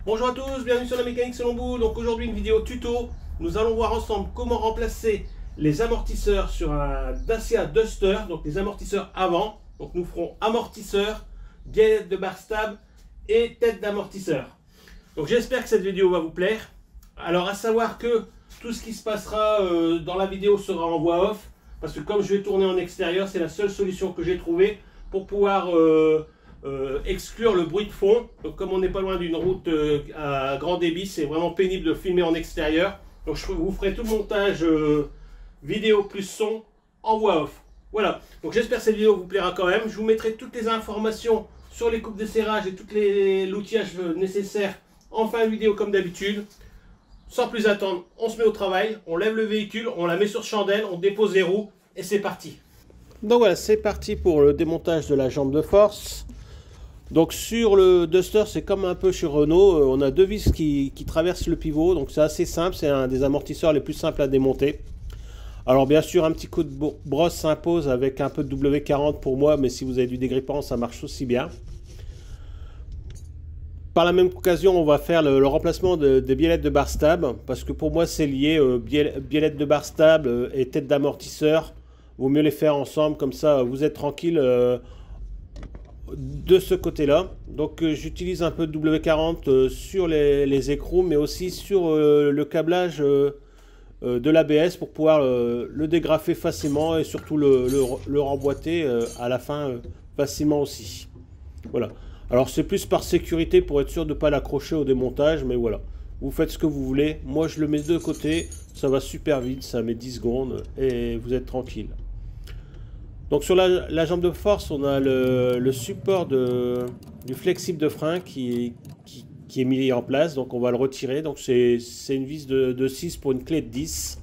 Bonjour à tous, bienvenue sur la mécanique selon vous. Donc aujourd'hui une vidéo tuto. Nous allons voir ensemble comment remplacer les amortisseurs sur un Dacia Duster, donc les amortisseurs avant. Donc nous ferons amortisseur, biellette de barre stable et tête d'amortisseur. Donc j'espère que cette vidéo va vous plaire. Alors à savoir que tout ce qui se passera dans la vidéo sera en voix off, parce que comme je vais tourner en extérieur, c'est la seule solution que j'ai trouvée pour pouvoir exclure le bruit de fond. Donc comme on n'est pas loin d'une route à grand débit, c'est vraiment pénible de filmer en extérieur. Donc je vous ferai tout le montage vidéo plus son en voix off. Voilà, donc j'espère que cette vidéo vous plaira quand même. Je vous mettrai toutes les informations sur les coupes de serrage et tout l'outillage nécessaire en fin de vidéo comme d'habitude. Sans plus attendre, on se met au travail, on lève le véhicule, on la met sur chandelle, on dépose les roues et c'est parti. Donc voilà, c'est parti pour le démontage de la jambe de force. Donc sur le Duster, c'est comme un peu chez Renault, on a deux vis qui traversent le pivot, donc c'est assez simple, c'est un des amortisseurs les plus simples à démonter. Alors bien sûr, un petit coup de brosse s'impose avec un peu de W40 pour moi, mais si vous avez du dégrippant, ça marche aussi bien. Par la même occasion, on va faire le remplacement des biellettes de barre stable, parce que pour moi c'est lié, biellettes de barre stable et tête d'amortisseur. Vaut mieux les faire ensemble, comme ça vous êtes tranquille de ce côté-là. Donc j'utilise un peu de W40 sur les écrous, mais aussi sur le câblage de l'ABS pour pouvoir le dégrafer facilement et surtout le remboîter à la fin facilement aussi. Voilà. Alors c'est plus par sécurité pour être sûr de ne pas l'accrocher au démontage, mais voilà. Vous faites ce que vous voulez. Moi je le mets de côté, ça va super vite, ça met 10 secondes et vous êtes tranquille. Donc sur la jambe de force, on a le support du flexible de frein qui est mis en place, donc on va le retirer. Donc c'est une vis de 6 pour une clé de 10.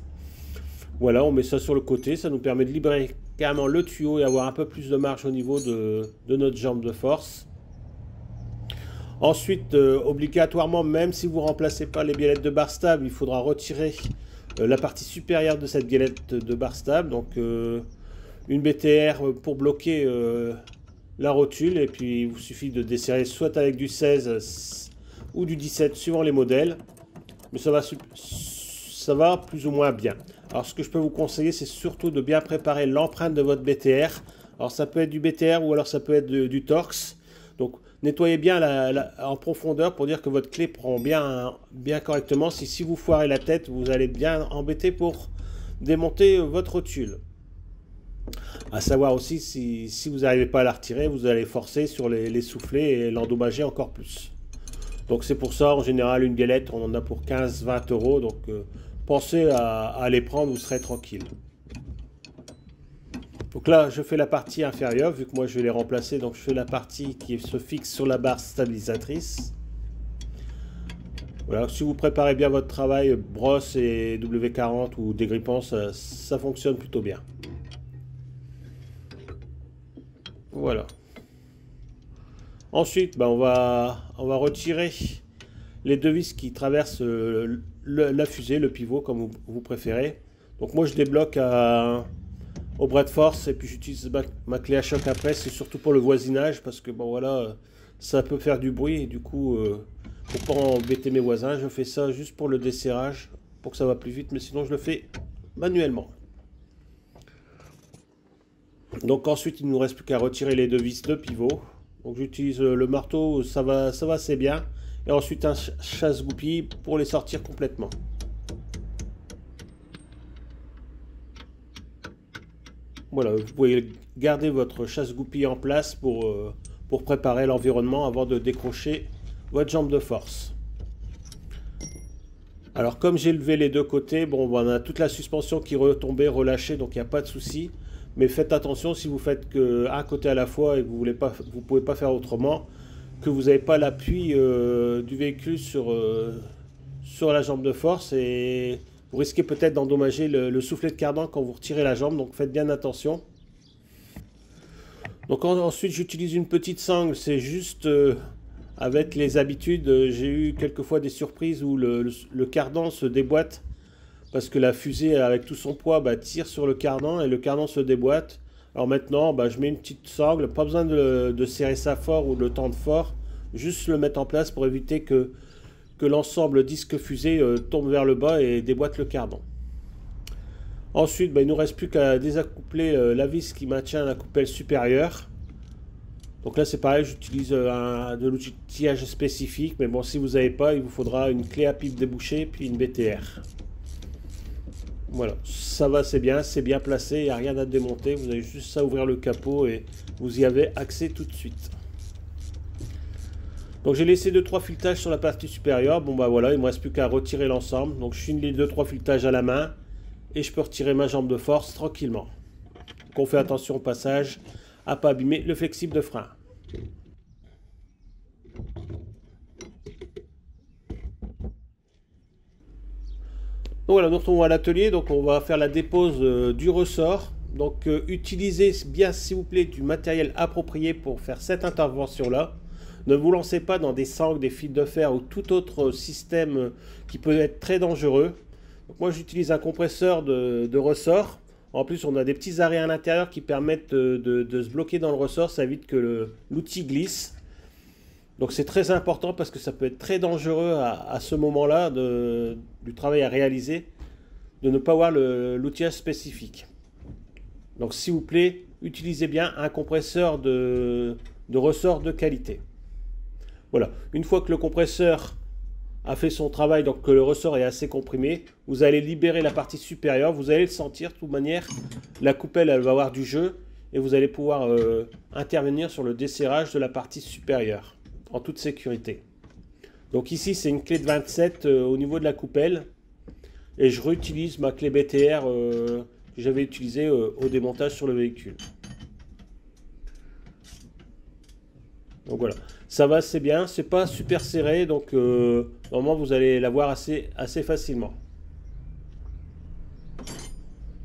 Voilà, on met ça sur le côté, ça nous permet de libérer carrément le tuyau et avoir un peu plus de marge au niveau de notre jambe de force. Ensuite, obligatoirement, même si vous ne remplacez pas les biellettes de barre stable, il faudra retirer la partie supérieure de cette biellette de barre stable. Donc une BTR pour bloquer la rotule. Et puis il vous suffit de desserrer soit avec du 16 ou du 17 suivant les modèles. Mais ça va plus ou moins bien. Alors ce que je peux vous conseiller, c'est surtout de bien préparer l'empreinte de votre BTR. Alors ça peut être du BTR ou alors ça peut être du Torx. Donc nettoyez bien en profondeur pour dire que votre clé prend bien correctement. Si vous foirez la tête, vous allez bien embêter pour démonter votre rotule. À savoir aussi, si vous n'arrivez pas à la retirer, vous allez forcer sur les soufflets et l'endommager encore plus. Donc c'est pour ça, en général, une biellette, on en a pour 15-20 euros. Donc pensez à les prendre, vous serez tranquille. Donc là, je fais la partie inférieure, vu que moi je vais les remplacer. Donc je fais la partie qui se fixe sur la barre stabilisatrice. Voilà, si vous préparez bien votre travail, brosse et W40 ou dégrippant, ça fonctionne plutôt bien. Voilà. Ensuite, on va retirer les deux vis qui traversent la fusée, le pivot, comme vous préférez. Donc moi je débloque au bras de force et puis j'utilise ma clé à choc après. C'est surtout pour le voisinage parce que bon voilà, ça peut faire du bruit et du coup pour pas embêter mes voisins, je fais ça juste pour le desserrage pour que ça va plus vite, mais sinon je le fais manuellement. Donc ensuite il ne nous reste plus qu'à retirer les deux vis de pivot. Donc j'utilise le marteau, ça va assez bien, et ensuite un chasse-goupille pour les sortir complètement. Voilà, vous pouvez garder votre chasse-goupille en place pour préparer l'environnement avant de décrocher votre jambe de force. Alors comme j'ai levé les deux côtés, bon, on a toute la suspension qui est retombée, relâchée, donc il n'y a pas de souci. Mais faites attention si vous faites qu'un côté à la fois et que vous ne pouvez pas faire autrement, que vous n'avez pas l'appui du véhicule sur la jambe de force et vous risquez peut-être d'endommager le soufflet de cardan quand vous retirez la jambe, donc faites bien attention. Donc ensuite j'utilise une petite sangle, c'est juste avec les habitudes, j'ai eu quelquefois des surprises où le cardan se déboîte parce que la fusée avec tout son poids tire sur le cardan et le cardan se déboîte. Alors maintenant je mets une petite sangle, pas besoin de serrer ça fort ou de le tendre fort, juste le mettre en place pour éviter que que l'ensemble disque fusée tombe vers le bas et déboîte le cardan. Ensuite, il ne nous reste plus qu'à désaccoupler la vis qui maintient la coupelle supérieure. Donc là c'est pareil, j'utilise de l'outillage spécifique, mais bon, si vous n'avez pas, il vous faudra une clé à pipe débouchée puis une BTR. Voilà, ça va, c'est bien placé, il n'y a rien à démonter, vous avez juste à ouvrir le capot et vous y avez accès tout de suite. Donc j'ai laissé 2-3 filetages sur la partie supérieure. Bon bah voilà, il ne me reste plus qu'à retirer l'ensemble. Donc je chine les 2-3 filetages à la main et je peux retirer ma jambe de force tranquillement. Donc on fait attention au passage à ne pas abîmer le flexible de frein. Donc voilà, nous retrouvons à l'atelier, donc on va faire la dépose du ressort. Donc utilisez bien s'il vous plaît du matériel approprié pour faire cette intervention là. Ne vous lancez pas dans des sangles, des fils de fer ou tout autre système qui peut être très dangereux. Donc moi j'utilise un compresseur de ressort. En plus on a des petits arrêts à l'intérieur qui permettent de se bloquer dans le ressort, ça évite que l'outil glisse. Donc c'est très important parce que ça peut être très dangereux à ce moment-là du travail à réaliser, de ne pas avoir l'outillage spécifique. Donc s'il vous plaît, utilisez bien un compresseur de ressort de qualité. Voilà, une fois que le compresseur a fait son travail, donc que le ressort est assez comprimé, vous allez libérer la partie supérieure, vous allez le sentir de toute manière, la coupelle elle va avoir du jeu et vous allez pouvoir intervenir sur le desserrage de la partie supérieure en toute sécurité. Donc ici c'est une clé de 27 au niveau de la coupelle et je réutilise ma clé BTR que j'avais utilisée au démontage sur le véhicule. Donc voilà, ça va, c'est bien, c'est pas super serré, donc normalement vous allez l'avoir assez facilement.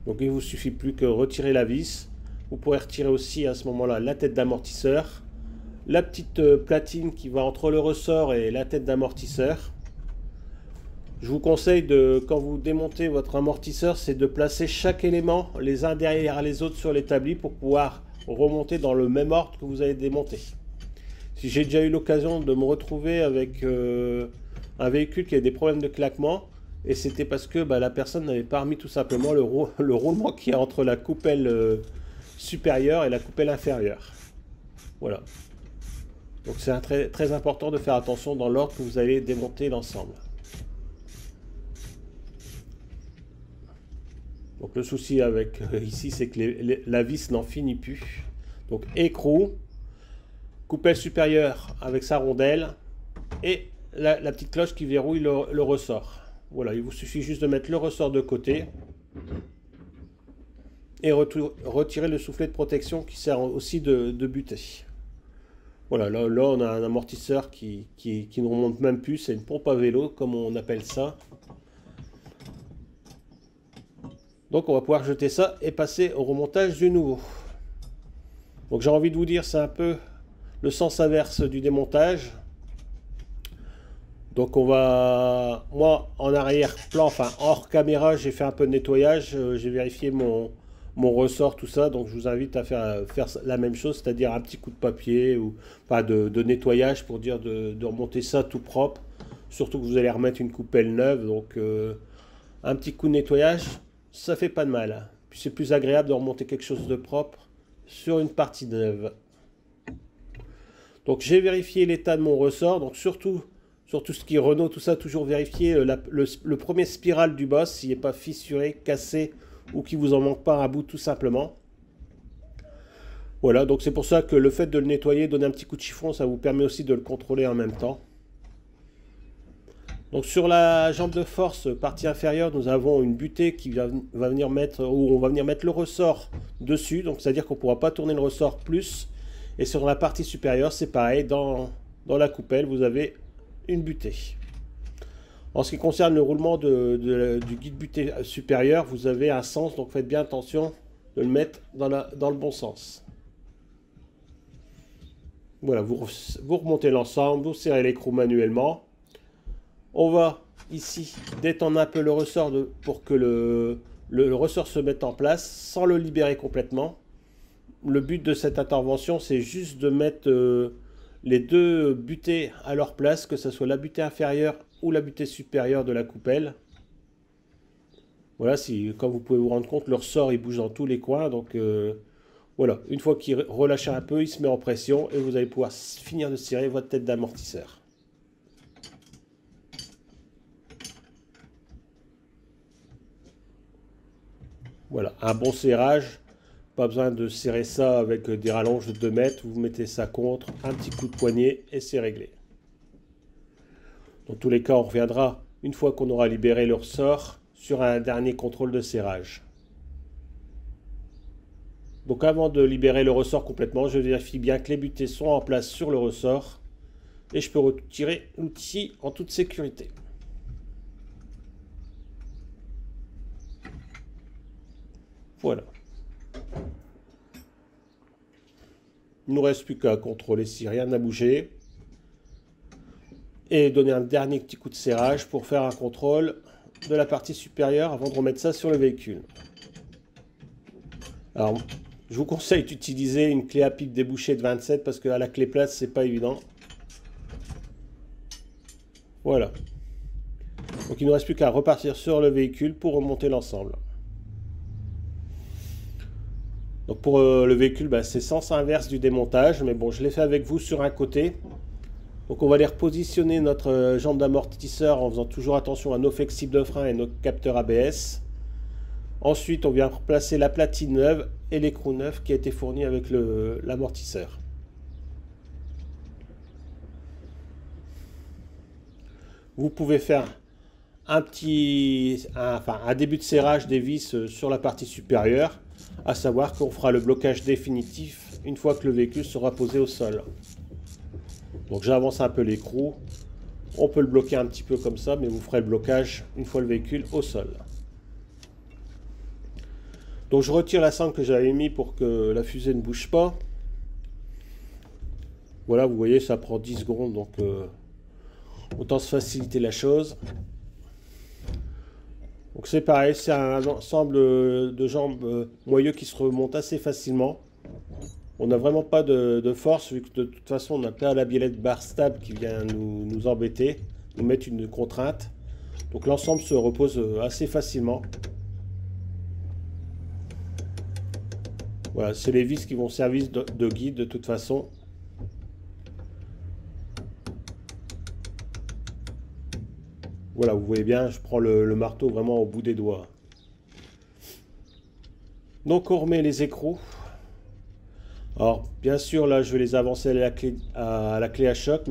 Donc il vous suffit plus que retirer la vis. Vous pourrez retirer aussi à ce moment-là la tête d'amortisseur, la petite platine qui va entre le ressort et la tête d'amortisseur. Je vous conseille quand vous démontez votre amortisseur, c'est de placer chaque élément les uns derrière les autres sur l'établi pour pouvoir remonter dans le même ordre que vous allez démonter. Si j'ai déjà eu l'occasion de me retrouver avec un véhicule qui a des problèmes de claquement, et c'était parce que la personne n'avait pas remis tout simplement le roulement qui est entre la coupelle supérieure et la coupelle inférieure. Voilà. Donc c'est très important de faire attention dans l'ordre que vous allez démonter l'ensemble. Donc le souci avec ici, c'est que la vis n'en finit plus. Donc écrou, coupelle supérieure avec sa rondelle et la petite cloche qui verrouille le ressort. Voilà, il vous suffit juste de mettre le ressort de côté et retirer le soufflet de protection qui sert aussi de butée. Voilà, là on a un amortisseur qui ne remonte même plus, c'est une pompe à vélo comme on appelle ça. Donc on va pouvoir jeter ça et passer au remontage du nouveau. Donc j'ai envie de vous dire, c'est un peu le sens inverse du démontage. Donc on va, moi en arrière-plan, enfin hors caméra, j'ai fait un peu de nettoyage, j'ai vérifié mon ressort, tout ça, donc je vous invite à faire la même chose, c'est-à-dire un petit coup de papier ou pas de nettoyage pour dire de remonter ça tout propre, surtout que vous allez remettre une coupelle neuve, donc un petit coup de nettoyage, ça fait pas de mal. Puis c'est plus agréable de remonter quelque chose de propre sur une partie neuve. Donc j'ai vérifié l'état de mon ressort, donc surtout sur tout ce qui est Renault, tout ça, toujours vérifier le premier spiral du boss, s'il n'est pas fissuré, cassé, ou qu'il vous en manque pas un bout tout simplement. Voilà, donc c'est pour ça que le fait de le nettoyer, donner un petit coup de chiffon, ça vous permet aussi de le contrôler en même temps. Donc sur la jambe de force, partie inférieure, nous avons une butée qui va venir mettre, où on va venir mettre le ressort dessus, donc c'est-à-dire qu'on ne pourra pas tourner le ressort plus. Et sur la partie supérieure, c'est pareil, dans la coupelle, vous avez une butée. En ce qui concerne le roulement du guide butée supérieur, vous avez un sens, donc faites bien attention de le mettre dans le bon sens. Voilà, vous remontez l'ensemble, vous serrez l'écrou manuellement. On va ici détendre un peu le ressort pour que le ressort se mette en place sans le libérer complètement. Le but de cette intervention, c'est juste de mettre les deux butées à leur place, que ce soit la butée inférieure ou la butée supérieure de la coupelle. Voilà, comme vous pouvez vous rendre compte, le ressort il bouge dans tous les coins. Donc voilà, une fois qu'il relâche un peu, il se met en pression et vous allez pouvoir finir de serrer votre tête d'amortisseur. Voilà, un bon serrage. Pas besoin de serrer ça avec des rallonges de 2 mètres. Vous mettez ça contre, un petit coup de poignet et c'est réglé. Dans tous les cas, on reviendra une fois qu'on aura libéré le ressort sur un dernier contrôle de serrage. Donc avant de libérer le ressort complètement, je vérifie bien que les butées sont en place sur le ressort et je peux retirer l'outil en toute sécurité. Voilà. Il ne nous reste plus qu'à contrôler si rien n'a bougé et donner un dernier petit coup de serrage pour faire un contrôle de la partie supérieure avant de remettre ça sur le véhicule. Alors, je vous conseille d'utiliser une clé à pipe débouchée de 27 parce que à la clé plate, c'est pas évident. Voilà. Donc, il ne nous reste plus qu'à repartir sur le véhicule pour remonter l'ensemble. Donc, pour le véhicule, c'est sens inverse du démontage, mais bon, je l'ai fait avec vous sur un côté. Donc on va aller repositionner notre jambe d'amortisseur en faisant toujours attention à nos flexibles de frein et nos capteurs ABS. Ensuite, on vient replacer la platine neuve et l'écrou neuf qui a été fourni avec l'amortisseur. Vous pouvez faire un début de serrage des vis sur la partie supérieure, à savoir qu'on fera le blocage définitif une fois que le véhicule sera posé au sol. Donc j'avance un peu l'écrou, on peut le bloquer un petit peu comme ça, mais vous ferez le blocage une fois le véhicule au sol. Donc je retire la sangle que j'avais mis pour que la fusée ne bouge pas. Voilà, vous voyez, ça prend 10 secondes, donc autant se faciliter la chose. Donc c'est pareil, c'est un ensemble de jambes moyeux qui se remontent assez facilement. On n'a vraiment pas de force, vu que de toute façon on a plein la biellette barre stable qui vient nous embêter, nous mettre une contrainte. Donc l'ensemble se repose assez facilement. Voilà, c'est les vis qui vont servir de guide de toute façon. Voilà, vous voyez bien, je prends le marteau vraiment au bout des doigts. Donc on remet les écrous. Alors bien sûr là je vais les avancer à la clé à choc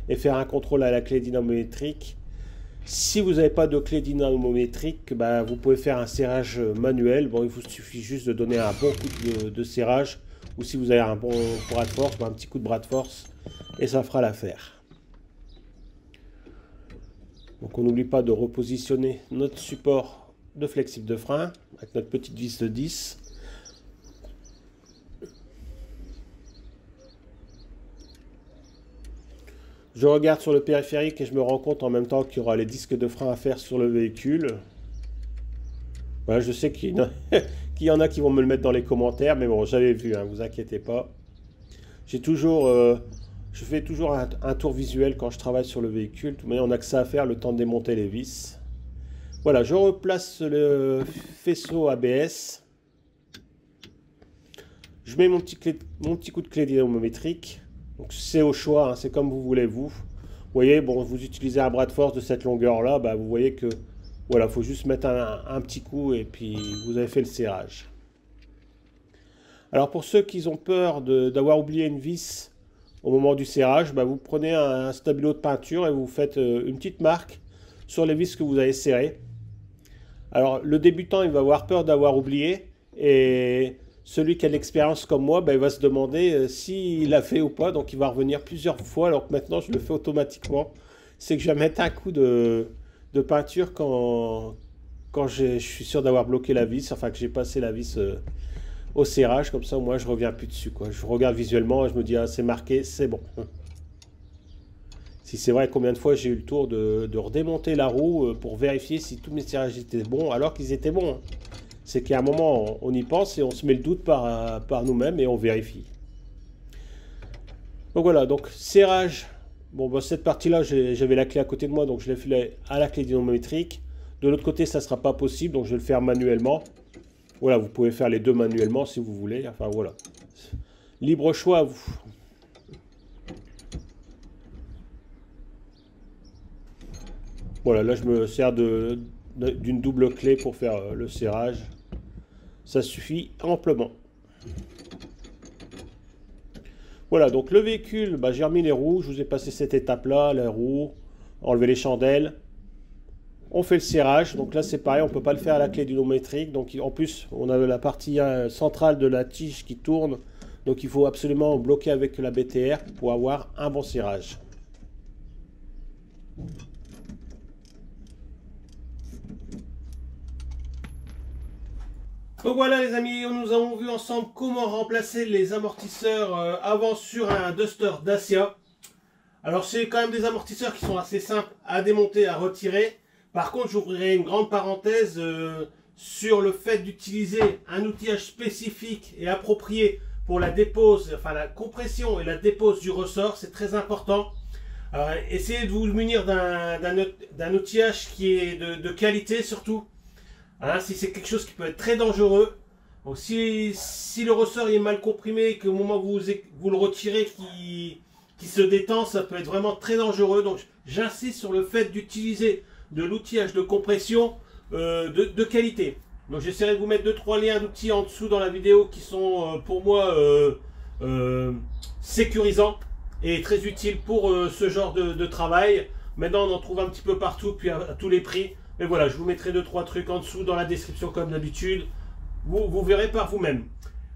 et faire un contrôle à la clé dynamométrique. Si vous n'avez pas de clé dynamométrique, vous pouvez faire un serrage manuel. Bon, il vous suffit juste de donner un bon coup de serrage, ou si vous avez un bon bras de force, un petit coup de bras de force et ça fera l'affaire. Donc on n'oublie pas de repositionner notre support de flexible de frein avec notre petite vis de 10. Je regarde sur le périphérique et je me rends compte en même temps qu'il y aura les disques de frein à faire sur le véhicule. Voilà, je sais qu'il y en a qui vont me le mettre dans les commentaires, mais bon, j'avais vu, hein, vous inquiétez pas. Je fais toujours un tour visuel quand je travaille sur le véhicule. De toute manière, on a que ça à faire, le temps de démonter les vis. Voilà, je replace le faisceau ABS. Je mets mon petit coup de clé dynamométrique. Donc c'est au choix, hein, c'est comme vous voulez vous. Vous voyez, bon, vous utilisez un bras de force de cette longueur-là, vous voyez que voilà, faut juste mettre un petit coup et puis vous avez fait le serrage. Alors pour ceux qui ont peur d'avoir oublié une vis au moment du serrage, vous prenez un stabilo de peinture et vous faites une petite marque sur les vis que vous avez serrées. Alors le débutant, il va avoir peur d'avoir oublié et celui qui a de l'expérience comme moi, il va se demander s'il a fait ou pas. Donc il va revenir plusieurs fois alors que maintenant je le fais automatiquement. C'est que je vais mettre un coup de peinture quand je suis sûr d'avoir bloqué la vis, enfin que j'ai passé la vis au serrage. Comme ça, moi je reviens plus dessus, quoi. Je regarde visuellement et je me dis, ah, c'est marqué, c'est bon. Si c'est vrai, combien de fois j'ai eu le tour de redémonter la roue pour vérifier si tous mes serrages étaient bons alors qu'ils étaient bons, hein. C'est qu'à un moment, on y pense et on se met le doute par nous-mêmes et on vérifie. Donc voilà, donc serrage Bon, bah, cette partie-là, j'avais la clé à côté de moi, donc je l'ai fait à la clé dynamométrique. De l'autre côté, ça ne sera pas possible, donc je vais le faire manuellement. Voilà, vous pouvez faire les deux manuellement si vous voulez. Enfin, voilà. Libre choix à vous. Voilà, là, je me sers d'une double clé pour faire le serrage. Ça suffit amplement. Voilà, donc le véhicule, bah, j'ai remis les roues. Je vous ai passé cette étape-là, les roues, enlever les chandelles. On fait le serrage. Donc là, c'est pareil, on ne peut pas le faire à la clé dynamométrique. Donc en plus, on a la partie centrale de la tige qui tourne. Donc il faut absolument bloquer avec la BTR pour avoir un bon serrage. Donc voilà les amis, nous avons vu ensemble comment remplacer les amortisseurs avant sur un Duster Dacia. Alors c'est quand même des amortisseurs qui sont assez simples à démonter, à retirer. Par contre, j'ouvrirai une grande parenthèse sur le fait d'utiliser un outillage spécifique et approprié pour la dépose, enfin la compression et la dépose du ressort, c'est très important. Alors essayez de vous munir d'un outillage qui est de qualité surtout. Hein, si c'est quelque chose qui peut être très dangereux, donc si le ressort est mal comprimé et qu'au moment où vous le retirez qui se détend, ça peut être vraiment très dangereux. Donc j'insiste sur le fait d'utiliser de l'outillage de compression de qualité. Donc j'essaierai de vous mettre 2-3 liens d'outils en dessous dans la vidéo qui sont pour moi sécurisants et très utiles pour ce genre de travail. Maintenant on en trouve un petit peu partout, puis à tous les prix. Mais voilà, je vous mettrai 2-3 trucs en dessous dans la description comme d'habitude. Vous verrez par vous-même.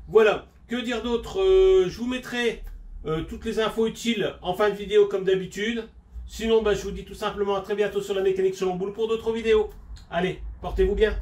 Voilà, que dire d'autre? Je vous mettrai toutes les infos utiles en fin de vidéo comme d'habitude. Sinon, je vous dis tout simplement à très bientôt sur la mécanique selon boule pour d'autres vidéos. Allez, portez-vous bien.